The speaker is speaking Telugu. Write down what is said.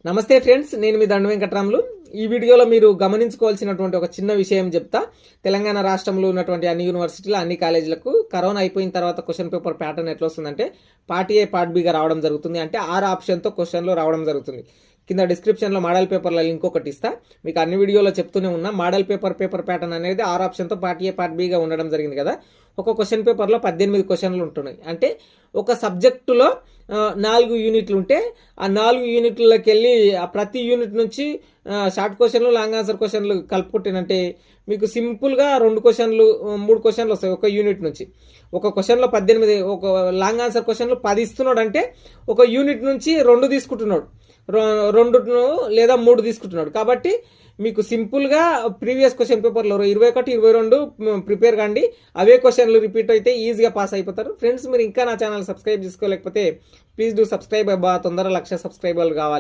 నమస్తే ఫ్రెండ్స్, నేను మీ దండు వెంకట్రాములు. ఈ వీడియోలో మీరు గమనించుకోవాల్సినటువంటి ఒక చిన్న విషయం చెప్తా. తెలంగాణ రాష్ట్రంలో ఉన్నటువంటి అన్ని యూనివర్సిటీలు, అన్ని కాలేజీలకు కరోనా అయిపోయిన తర్వాత క్వశ్చన్ పేపర్ ప్యాటర్న్ ఎట్లా వస్తుందంటే పార్ట్ ఏ, పార్ట్ బిగా రావడం జరుగుతుంది. అంటే 6 ఆప్షన్తో క్వశ్చన్లు రావడం జరుగుతుంది. కింద డిస్క్రిప్షన్లో మోడల్ పేపర్ల లింక్ ఒకటి ఇస్తా. మీకు అన్ని వీడియోలో చెప్తూనే ఉన్నా. మోడల్ పేపర్ ప్యాటర్న్ అనేది 6 ఆప్షన్తో పార్ట్ ఏ, పార్ట్ బిగా ఉండడం జరిగింది కదా. ఒక క్వశ్చన్ పేపర్లో 18 క్వశ్చన్లు ఉంటున్నాయి. అంటే ఒక సబ్జెక్టులో 4 యూనిట్లు ఉంటే ఆ 4 యూనిట్లకి వెళ్ళి ఆ ప్రతి యూనిట్ నుంచి షార్ట్ క్వశ్చన్లు, లాంగ్ ఆన్సర్ క్వశ్చన్లు కలుపుకుంటేనంటే మీకు సింపుల్గా 2 క్వశ్చన్లు 3 క్వశ్చన్లు వస్తాయి ఒక యూనిట్ నుంచి. ఒక క్వశ్చన్లో 18, ఒక లాంగ్ ఆన్సర్ క్వశ్చన్లు 10 ఇస్తున్నాడు అంటే ఒక యూనిట్ నుంచి 2 తీసుకుంటున్నాడు, 2 లేదా 3 తీసుకుంటున్నాడు. కాబట్టి మీకు సింపుల్గా ప్రీవియస్ క్వశ్చన్ పేపర్లో 21, 22 ప్రిపేర్ కండి. అవే క్వశ్చన్లు రిపీట్ అయితే ఈజీగా పాస్ అయిపోతారు. ఫ్రెండ్స్, మీరు ఇంకా నా ఛానల్ సబ్స్క్రైబ్ చేసుకోలేకపోతే ప్లీజ్ డూ సబ్స్క్రైబ్ అబ్బా. తొందరగా 1,00,000 సబ్స్క్రైబర్లు కావాలి.